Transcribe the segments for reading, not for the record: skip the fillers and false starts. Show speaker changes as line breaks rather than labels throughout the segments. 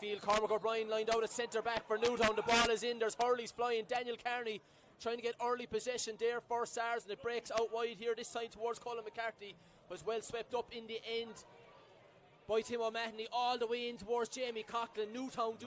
Field, Cormac O'Brien lined out at centre back for Newtown. The ball is in, there's Hurley's flying. Daniel Carney trying to get early possession there for Sars, and it breaks out wide here, this time towards Colin McCarthy. Was well swept up in the end by Tim O'Mahony, all the way in towards Jamie Coughlin. Newtown do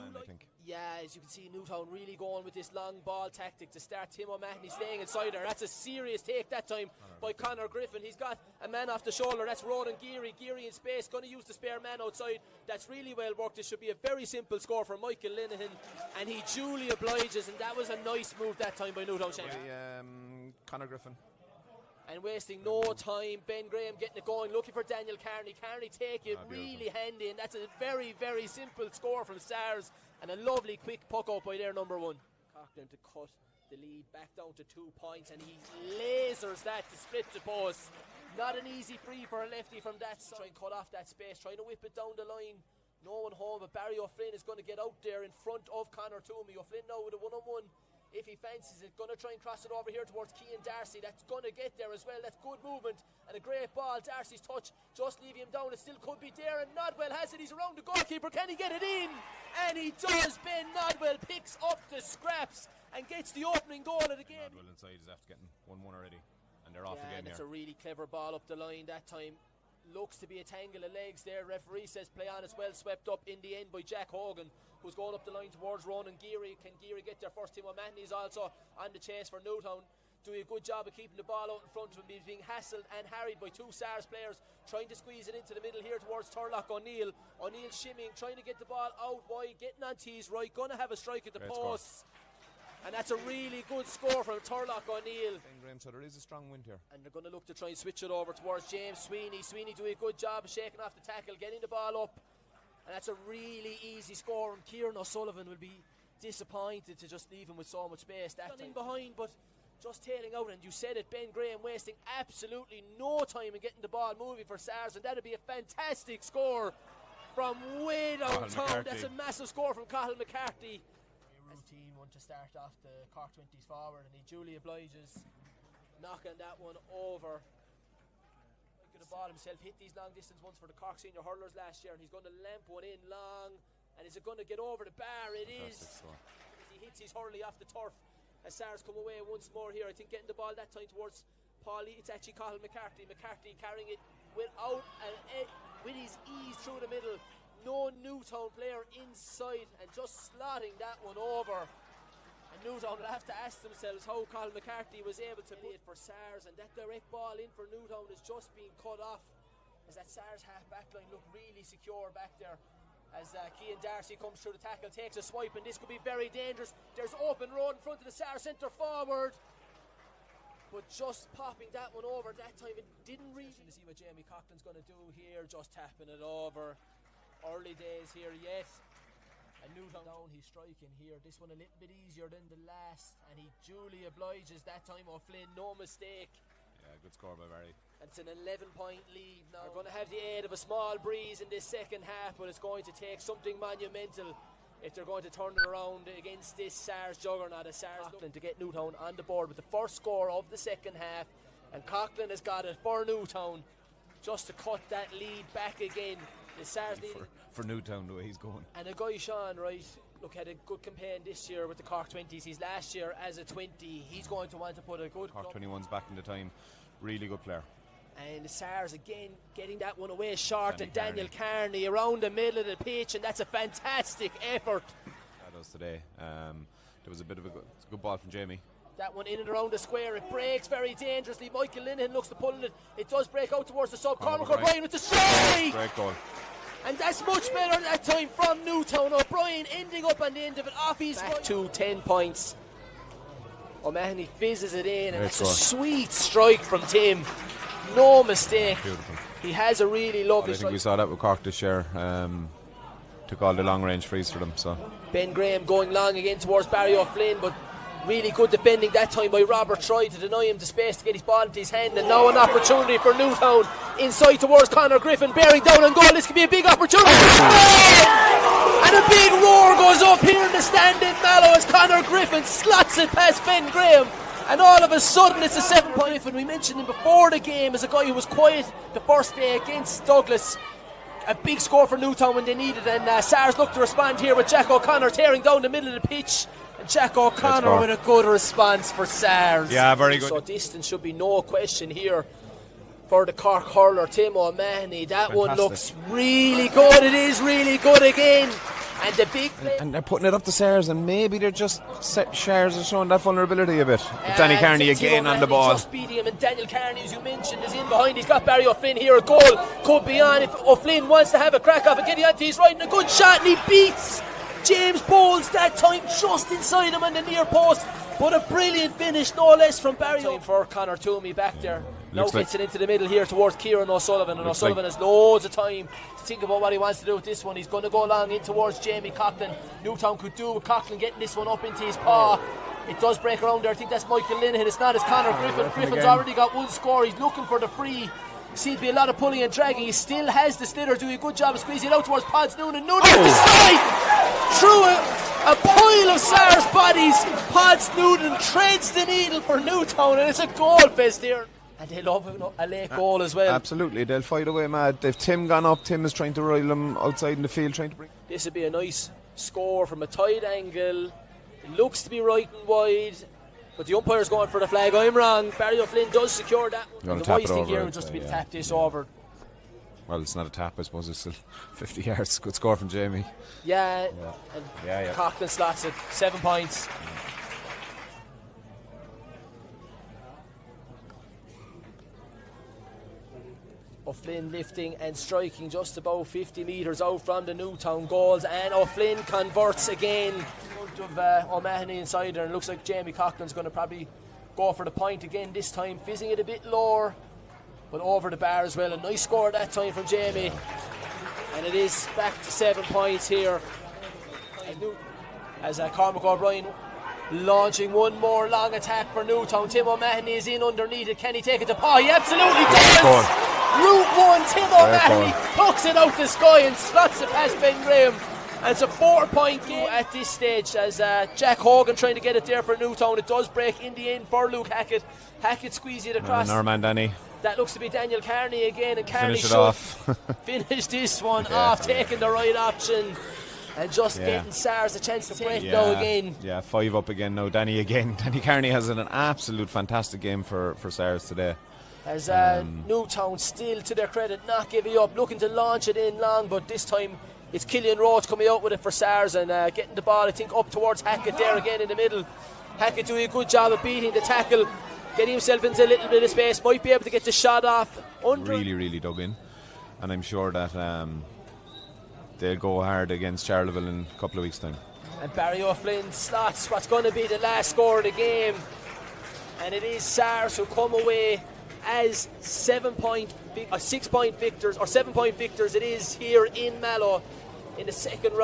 yeah, as you can see, Newtown really going with this long ball tactic to start. Tim O'Mahony staying inside there. That's a serious take that time by Conor Griffin. He's got a man off the shoulder. That's Ronan Geary. Geary in space, going to use the spare man outside. That's really well worked. It should be a very simple score for Michael Linehan, and he duly obliges, and that was a nice move that time by Newtownshandrum.
Conor Griffin.
And wasting no time, Ben Graham getting it going, looking for Daniel Carney. Carney take it really handy, and that's a very, very simple score from Stars, and a lovely quick puck out by their number one. Coughlin to cut the lead back down to 2 points, and he lasers that to split the post. Not an easy free for a lefty from that side. Trying to cut off that space, trying to whip it down the line. No one home, but Barry O'Flynn is going to get out there in front of Conor Toomey. O'Flynn now with a one-on-one. If he fancies it, going to try and cross it over here towards Cian Darcy. That's going to get there as well. That's good movement and a great ball. Darcy's touch just leaving him down. It still could be there, and Nodwell has it. He's around the goalkeeper. Can he get it in? And he does. Ben Nodwell picks up the scraps and gets the opening goal of the game.
Nodwell inside is after getting 1-1 already, and they're off again
here. It's a really clever ball up the line that time. Looks to be a tangle of legs there. Referee says play on. It's well swept up in the end by Jack Hogan, who's going up the line towards Ronan Geary. Can Geary get there first? Tim O'Mahony is also on the chase for Newtown, doing a good job of keeping the ball out in front of him. He's being hassled and harried by two Sars players, trying to squeeze it into the middle here towards Turlock O'Neill. O'Neill shimmying, trying to get the ball out wide, getting on tees right, going to have a strike at the post. And that's a really good score from Turlock O'Neill.
So there is a strong wind here.
And they're going to look to try and switch it over towards James Sweeney. Sweeney doing a good job of shaking off the tackle, getting the ball up. And that's a really easy score. And Kieran O'Sullivan will be disappointed to just leave him with so much space. That's in behind, but just tailing out. And you said it, Ben Graham wasting absolutely no time in getting the ball moving for Sars. And that'd be a fantastic score from way downtown. That's a massive score from Cathal McCarthy. Routine one to start off the Cork 20s forward, and he duly obliges, knocking that one over. He could have ball himself, hit these long distance ones for the Cork senior hurlers last year, and he's going to lamp one in long. And is it going to get over the bar? It is. He hits his hurley off the turf as Sars come away once more here. I think getting the ball that time towards Paul. It's actually Cathal McCarthy. McCarthy carrying it without with his ease through the middle. No Newtown player inside, and just slotting that one over. And Newtown will have to ask themselves how Colin McCarthy was able to put it for Sars, and that direct ball in for Newtown is just being cut off as that Sars half back line look really secure back there. As Cian Darcy comes through the tackle, takes a swipe, and this could be very dangerous. There's open road in front of the Sars centre forward, but just popping that one over that time. It didn't really to see what Jamie Coughlin's going to do here, just tapping it over. Early days here yet, and Newtown down, he's striking here. This one a little bit easier than the last, and he duly obliges that time. O'Flynn, no mistake.
Yeah, good score by Barry.
And it's an 11-point lead now. We're going to have the aid of a small breeze in this second half, but it's going to take something monumental if they're going to turn it around against this Sars juggernaut. Sars looking to get Newtown on the board with the first score of the second half, and Coughlin has got it for Newtown just to cut that lead back again. The Sars
for Newtown, the way he's going.
And a guy, Sean, right, look, had a good campaign this year with the Cork 20s. He's last year as a 20. He's going to want to put a good
Cork 21's back in the time. Really good player.
And the Sars again getting that one away short, and Daniel Carney around the middle of the pitch, and that's a fantastic effort.
That was today. There was a bit of a good ball from Jamie.
That one in and around the square, it breaks very dangerously. Michael Linehan looks to pull it. It does break out towards the sub. Cormac O'Brien with the strike!
Great goal.
And that's much better that time from Newtown. O'Brien ending up on the end of it, off his back to 10 points. O'Mahony fizzes it in, and it's a sweet strike from Tim. No mistake.
Beautiful.
He has a really lovely
strike. I think we saw that with Cork this year. Took all the long range frees for them. So
Ben Graham going long again towards Barry O'Flynn, but really good defending that time by Robert Troy to deny him the space to get his ball into his hand. And now an opportunity for Newtown inside towards Conor Griffin, bearing down on goal. This could be a big opportunity. And a big roar goes up here in the stand in Mallow as Conor Griffin slots it past Ben Graham. And all of a sudden it's a 7-point. And we mentioned him before the game as a guy who was quiet the first day against Douglas. a big score for Newtown when they needed, and Sars looked to respond here with Jack O'Connor tearing down the middle of the pitch, and Jack O'Connor with a good response for Sars.
Yeah, very good.
So distance should be no question here for the Cork hurler Tim O'Mahony. That fantastic. One looks really good. It is really good again. And the big play.
And they're putting it up to Sars, and maybe they're just Sars are showing that vulnerability a bit. Danny Carney again on the ball.
Just beating him, and Daniel Carney, as you mentioned, is in behind. He's got Barry O'Flynn here. A goal could be on if O'Flynn wants to have a crack off and getting onto his right, and a good shot, and he beats James Bowles that time just inside him on the near post. But a brilliant finish, no less, from Barry. Time for Conor Toomey back there. Now gets it into the middle here towards Kieran O'Sullivan, and O'Sullivan has loads of time to think about what he wants to do with this one. He's going to go along in towards Jamie Coughlin. Newtown could do with Coughlin getting this one up into his paw. It does break around there. I think that's Michael Linehan. It's not, it's Conor Griffin. Griffin's already got one score. He's looking for the free. Seems to be a lot of pulling and dragging. He still has the sliotar, doing a good job of squeezing it out towards Pods Noonan. Noonan through a pile of Sars bodies. Pods Noonan treads the needle for Newtown, and it's a goal fest here. And they love a late goal as well.
Absolutely, they'll fight away mad. They've Tim gone up. Tim is trying to rile them outside in the field, trying to bring.
This would be a nice score from a tight angle. It looks to be right and wide, but the umpire's going for the flag. I'm wrong. Barry O'Flynn does secure that. And the wise thing here would just be to tap this over.
Well, it's not a tap, I suppose. It's still 50 yards. Good score from Jamie.
Yeah. And Coughlin slots it. 7 points. O'Flynn lifting and striking just about 50 metres out from the Newtown goals, and O'Flynn converts again. Of O'Mahony inside there, and it looks like Jamie Coughlin's going to probably go for the point again this time, fizzing it a bit lower but over the bar as well. A nice score that time from Jamie, and it is back to 7 points here as Cormac O'Brien launching one more long attack for Newtown. Tim O'Mahony is in underneath it. Can he take it to paw? He absolutely does. Route 1, Tim O'Mahony hooks it out the sky and slots it past Ben Graham. And it's a 4-point game at this stage as Jack Hogan trying to get it there for Newtown. It does break in the end for Luke Hackett. Hackett squeezes it across.
Norman Danny.
That looks to be Daniel Carney again, and Carney
finish it off.
Finish this one off, taking the right option and just getting Sars a chance to break now again.
Yeah, 5 up again now. Danny again. Danny Carney has an absolute fantastic game for Sars today.
As Newtown still, to their credit, not giving up, looking to launch it in long, but this time it's Killian Roach coming out with it for Sars and getting the ball, I think, up towards Hackett there again in the middle. Hackett doing a good job of beating the tackle, getting himself into a little bit of space, might be able to get the shot off.
Really dug in, and I'm sure that they'll go hard against Charleville in a couple of weeks' time. And
Barry O'Flynn slots what's going to be the last score of the game, and it is Sars who come away as 6-point victors, or 7-point victors. It is here in Mallow in the second round.